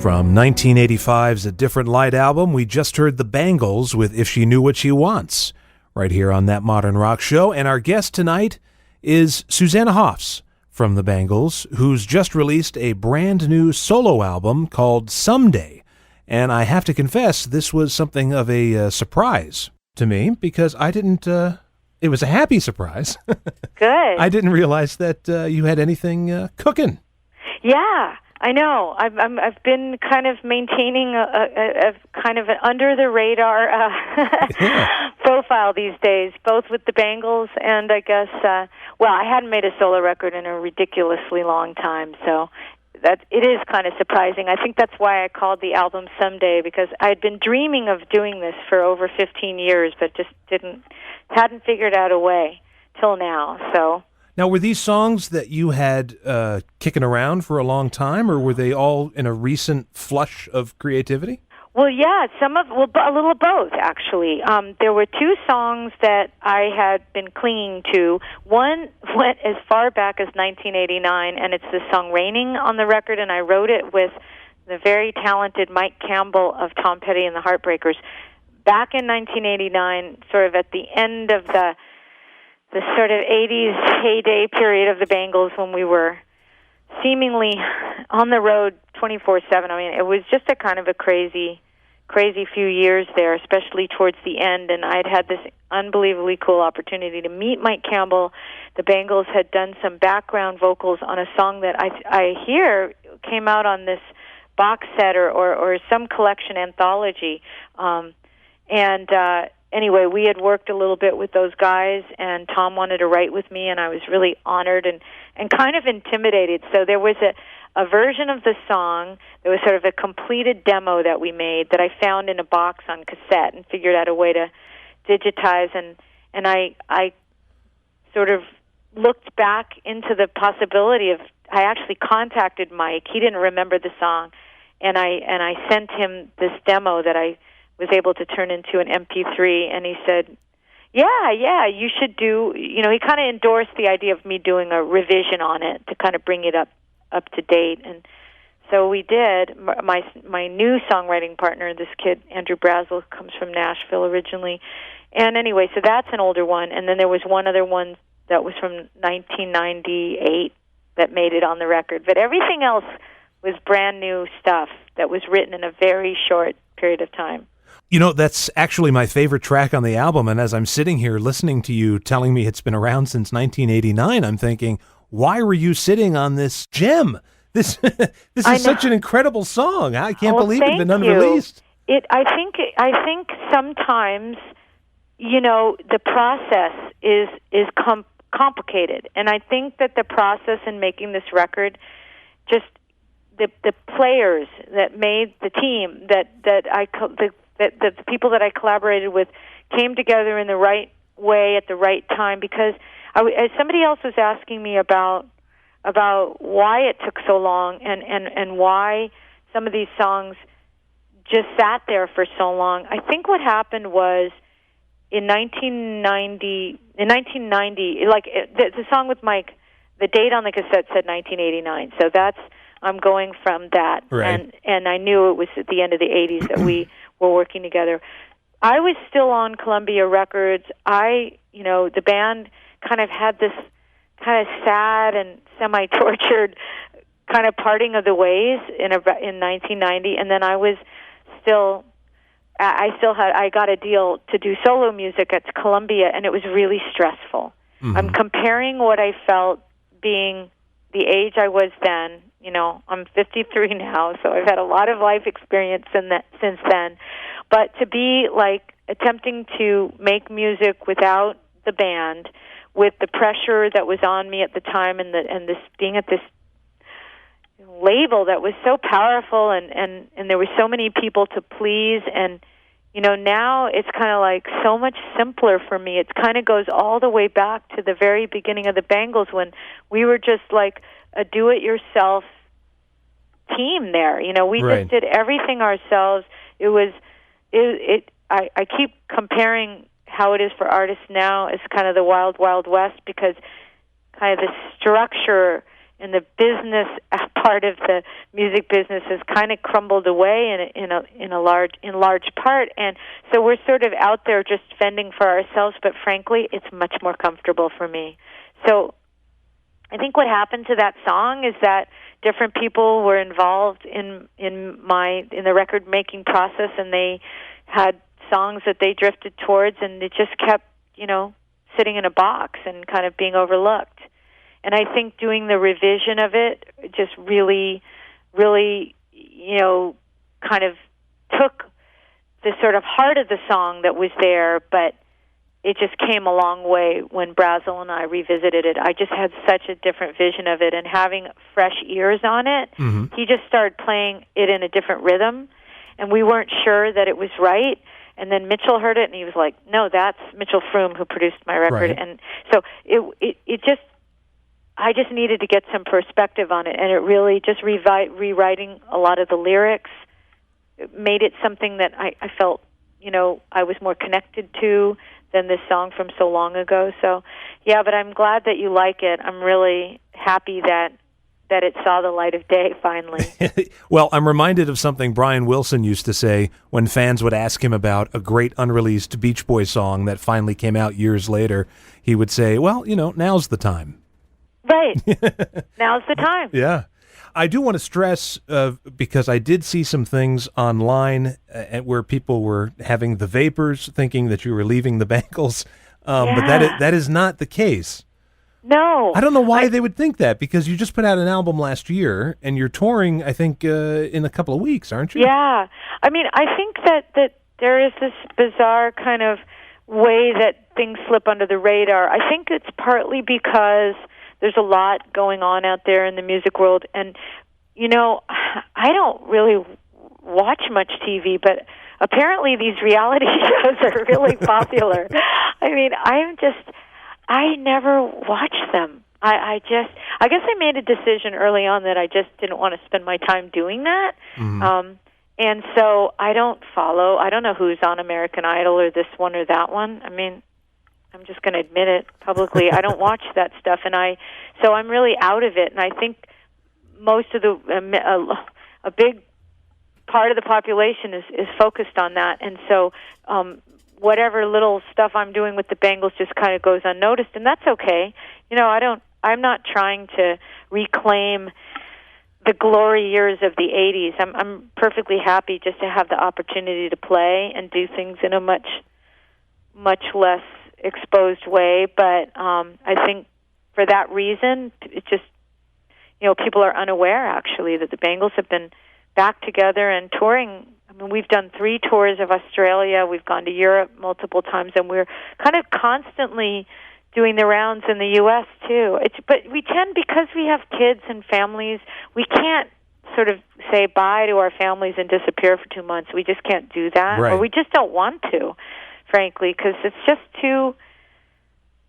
From 1985's A Different Light album, we just heard the Bangles with If She Knew What She Wants, right here on That Modern Rock Show. And our guest tonight is Susanna Hoffs from the Bangles, who's just released a brand new solo album called Someday. And I have to confess, this was something of a surprise to me, because I didn't... it was a happy surprise. Good. I didn't realize that you had anything cooking. Yeah, I know. I've been kind of maintaining a kind of an under the radar profile these days, both with the Bangles and I guess I hadn't made a solo record in a ridiculously long time, so that it is kind of surprising. I think that's why I called the album Someday, because I had been dreaming of doing this for over 15 years, but just hadn't figured out a way till now. So. Now, were these songs that you had kicking around for a long time, or were they all in a recent flush of creativity? Well, yeah, a little of both, actually. There were two songs that I had been clinging to. One went as far back as 1989, and it's the song Raining on the record, and I wrote it with the very talented Mike Campbell of Tom Petty and the Heartbreakers. Back in 1989, sort of at the end of the sort of 80s heyday period of the Bangles, when we were seemingly on the road 24/7. I mean, it was just a kind of a crazy few years there, especially towards the end, and I'd had this unbelievably cool opportunity to meet Mike Campbell. The Bangles had done some background vocals on a song that I hear came out on this box set or some collection anthology. Anyway, we had worked a little bit with those guys, and Tom wanted to write with me, and I was really honored and kind of intimidated. So there was a version of the song. There was sort of a completed demo that we made that I found in a box on cassette and figured out a way to digitize. And I sort of looked back into the possibility of, I actually contacted Mike. He didn't remember the song, and I sent him this demo that I was able to turn into an MP3, and he said, yeah, you should do, he kind of endorsed the idea of me doing a revision on it to kind of bring it up to date. And so we did. My new songwriting partner, this kid, Andrew Brazel, comes from Nashville originally. And anyway, so that's an older one. And then there was one other one that was from 1998 that made it on the record. But everything else was brand new stuff that was written in a very short period of time. That's actually my favorite track on the album, and as I'm sitting here listening to you telling me it's been around since 1989, I'm thinking, why were you sitting on this gem? This is such an incredible song. I can't believe it's been unreleased. I think sometimes, the process is complicated, and I think that the process in making this record, just the players that made the team, the people that I collaborated with came together in the right way at the right time, because somebody else was asking me about why it took so long and why some of these songs just sat there for so long. I think what happened was in 1990, like the song with Mike, the date on the cassette said 1989, so I'm going from that, right. And I knew it was at the end of the 80s that we were working together. I was still on Columbia Records. The band kind of had this kind of sad and semi-tortured kind of parting of the ways in 1990, and then I got a deal to do solo music at Columbia, and it was really stressful. Mm-hmm. I'm comparing what I felt being the age I was then. I'm 53 now, so I've had a lot of life experience since then. But to be like attempting to make music without the band, with the pressure that was on me at the time, and this being at this label that was so powerful, and there were so many people to please, and now it's kind of like so much simpler for me. It kind of goes all the way back to the very beginning of the Bangles, when we were just like a do-it-yourself team there. We right. just did everything ourselves. I keep comparing how it is for artists now as kind of the wild, wild west, because kind of the structure and the business part of the music business has kind of crumbled away in large part, and so we're sort of out there just fending for ourselves. But frankly, it's much more comfortable for me. So I think what happened to that song is that different people were involved in the record making process, and they had songs that they drifted towards, and it just kept, sitting in a box and kind of being overlooked. And I think doing the revision of it just really, really, kind of took the sort of heart of the song that was there, but it just came a long way when Brazel and I revisited it. I just had such a different vision of it, and having fresh ears on it, he just started playing it in a different rhythm, and we weren't sure that it was right. And then Mitchell heard it, and he was like, "No, that's Mitchell Froom who produced my record." Right. And so I just needed to get some perspective on it, and it really just rewriting a lot of the lyrics made it something that I felt, I was more connected to than this song from so long ago. So, yeah, but I'm glad that you like it. I'm really happy that it saw the light of day finally. Well, I'm reminded of something Brian Wilson used to say when fans would ask him about a great unreleased Beach Boys song that finally came out years later. He would say, well, now's the time. Right. Now's the time. Yeah. I do want to stress, because I did see some things online where people were having the vapors, thinking that you were leaving the Bangles, but that is not the case. No. I don't know why they would think that, because you just put out an album last year, and you're touring, I think, in a couple of weeks, aren't you? Yeah. I mean, I think that there is this bizarre kind of way that things slip under the radar. I think it's partly because there's a lot going on out there in the music world, and, I don't really watch much TV, but apparently these reality shows are really popular. I mean, I never watched them. I guess I made a decision early on that I just didn't want to spend my time doing that. And so I don't know who's on American Idol or this one or that one. I mean, I'm just going to admit it publicly. I don't watch that stuff, so I'm really out of it. And I think most of a big part of the population is focused on that. And so whatever little stuff I'm doing with the Bangles just kind of goes unnoticed, and that's okay. I'm not trying to reclaim the glory years of the 80s. I'm perfectly happy just to have the opportunity to play and do things in a much less exposed way, but I think for that reason, it just, people are unaware, actually, that the Bangles have been back together and touring. I mean, we've done 3 tours of Australia, we've gone to Europe multiple times, and we're kind of constantly doing the rounds in the U.S., too. But we tend, because we have kids and families, we can't sort of say bye to our families and disappear for 2 months. We just can't do that, right. Or we just don't want to, frankly, because it's just too,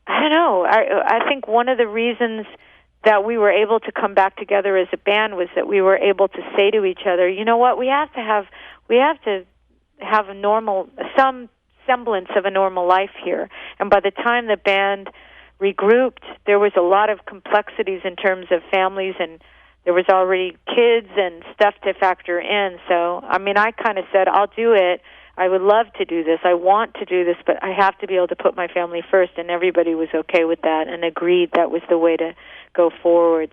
I don't know. I think one of the reasons that we were able to come back together as a band was that we were able to say to each other, you know what, we have to have some semblance of a normal life here. And by the time the band regrouped, there was a lot of complexities in terms of families, and there was already kids and stuff to factor in. So, I mean, I kind of said, I'll do it. I would love to do this. I want to do this, but I have to be able to put my family first, and everybody was okay with that and agreed that was the way to go forward.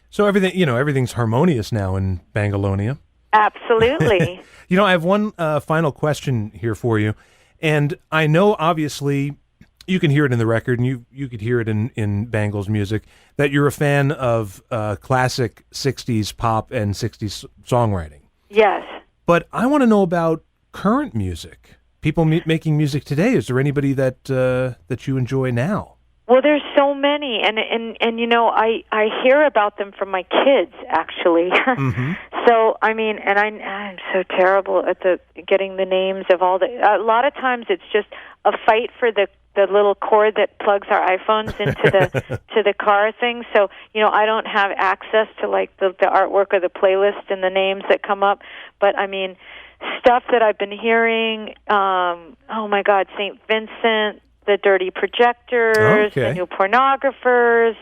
So everything's harmonious now in Bangalonia. Absolutely. I have one final question here for you, and I know obviously you can hear it in the record, and you could hear it in Bangles music, that you're a fan of classic 60s pop and 60s songwriting. Yes. But I want to know about current music, people making music today. Is there anybody that you enjoy now? Well, there's so many, and I hear about them from my kids, actually. Mm-hmm. So, I mean, and I'm so terrible at getting the names of all a lot of times it's just a fight for the little cord that plugs our iPhones into to the car thing. So, I don't have access to like the artwork or the playlist and the names that come up. But I mean, stuff that I've been hearing, oh my God, St. Vincent, the Dirty Projectors, okay. the New Pornographers,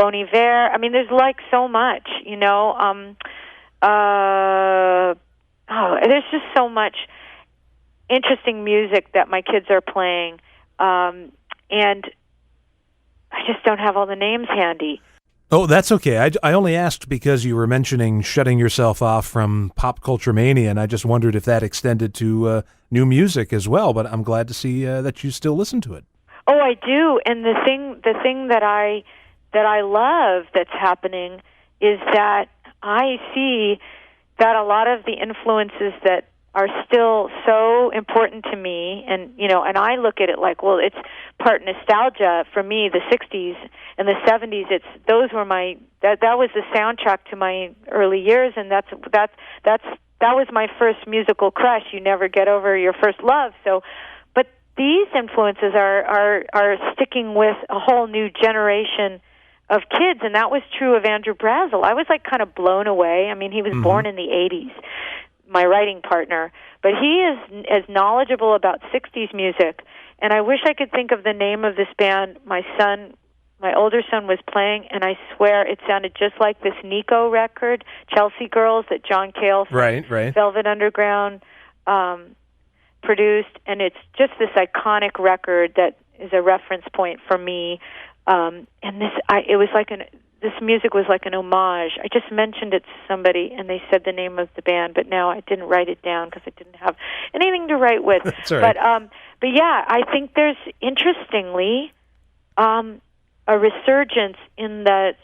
Bon Iver. I mean, there's like so much, you know. There's just so much interesting music that my kids are playing, and I just don't have all the names handy. Oh, that's okay. I only asked because you were mentioning shutting yourself off from pop culture mania, and I just wondered if that extended to new music as well. But I'm glad to see that you still listen to it. Oh, I do. And the thing that I love that's happening is that I see that a lot of the influences that are still so important to me, and and I look at it like, well, it's part nostalgia for me. The '60s and the '70s, those were that was the soundtrack to my early years, and that was my first musical crush. You never get over your first love. So, but these influences are sticking with a whole new generation of kids, and that was true of Andrew Brazel. I was like kind of blown away. I mean, he was born in the '80s. My writing partner, but he is as knowledgeable about '60s music, and I wish I could think of the name of this band my older son was playing, and I swear it sounded just like this Nico record, Chelsea Girls, that John Cale from Velvet Underground produced, and it's just this iconic record that is a reference point for me. And this music was like an homage. I just mentioned it to somebody, and they said the name of the band, but now I didn't write it down because I didn't have anything to write with. That's all right. But yeah, I think there's, interestingly, a resurgence in that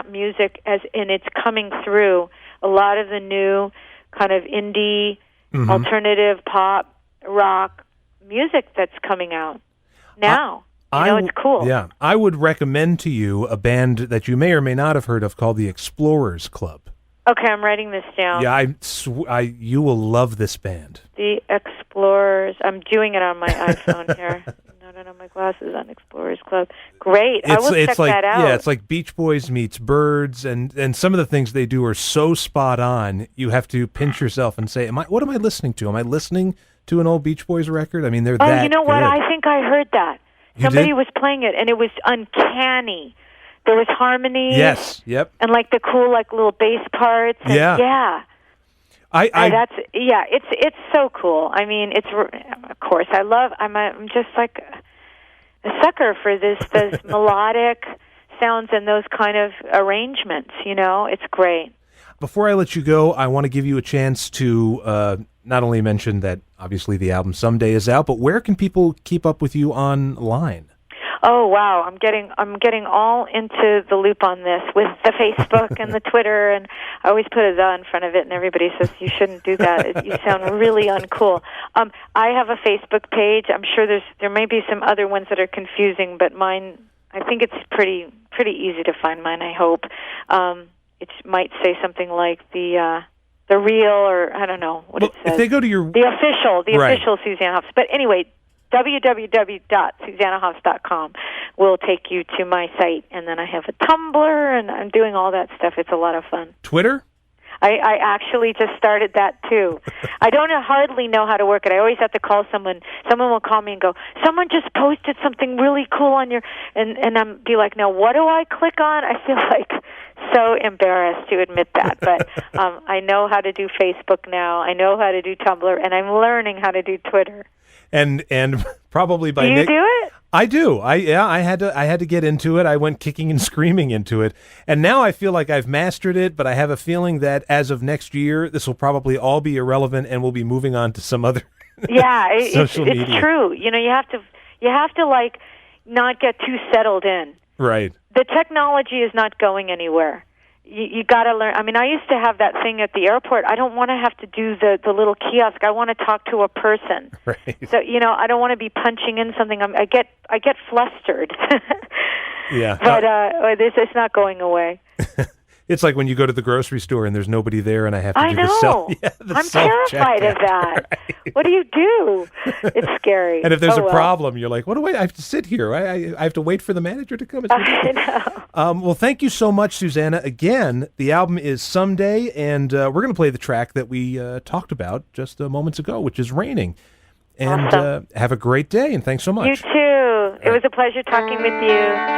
music, and it's coming through a lot of the new kind of indie, alternative pop, rock music that's coming out now. It's cool. Yeah, I would recommend to you a band that you may or may not have heard of called the Explorers Club. Okay, I'm writing this down. Yeah, you will love this band. The Explorers. I'm doing it on my iPhone here. I don't have my glasses on. Explorers Club. Great. I will check that out. Yeah, it's like Beach Boys meets Birds, and some of the things they do are so spot on. You have to pinch yourself and say, what am I listening to? Am I listening to an old Beach Boys record? I mean, they're that good. Oh, you know what? I think I heard that. Somebody was playing it, and it was uncanny. There was harmony. Yes. Yep. And like the cool, like little bass parts. And yeah. It's so cool. I mean, of course, I'm just like a sucker for those melodic sounds and those kind of arrangements. It's great. Before I let you go, I want to give you a chance to not only mention that obviously the album Someday is out, but where can people keep up with you online? Oh wow, I'm getting all into the loop on this with the Facebook and the Twitter, and I always put a "the" in front of it, and everybody says you shouldn't do that. You sound really uncool. I have a Facebook page. I'm sure there may be some other ones that are confusing, but mine, I think it's pretty easy to find mine. I hope. It might say something like the real, or I don't know what it says. If they go to the official Susanna Hoffs. But anyway, www.susannahoffs.com will take you to my site, and then I have a Tumblr, and I'm doing all that stuff. It's a lot of fun. Twitter? I actually just started that too. I don't hardly know how to work it. I always have to call someone. Someone will call me and go, someone just posted something really cool on your, and I'm be like, now what do I click on? I feel like so embarrassed to admit that, but I know how to do Facebook now. I know how to do Tumblr, and I'm learning how to do Twitter. And probably by do you do it? I do. I had to get into it. I went kicking and screaming into it, and now I feel like I've mastered it. But I have a feeling that as of next year, this will probably all be irrelevant, and we'll be moving on to some other social media. It's true. You have to like not get too settled in. Right. The technology is not going anywhere. You got to learn. I mean, I used to have that thing at the airport. I don't want to have to do the little kiosk. I want to talk to a person. Right. So I don't want to be punching in something. I get flustered. Yeah. But it's not going away. It's like when you go to the grocery store and there's nobody there, and I have to do the self. I'm terrified of that. Right. What do you do? It's scary. And if there's a problem, you're like, "What do I have to sit here? I have to wait for the manager to come." I know. Well, thank you so much, Susanna. Again, the album is Someday, and we're going to play the track that we talked about just moments ago, which is Raining. And awesome. Have a great day, and thanks so much. You too. It was a pleasure talking with you.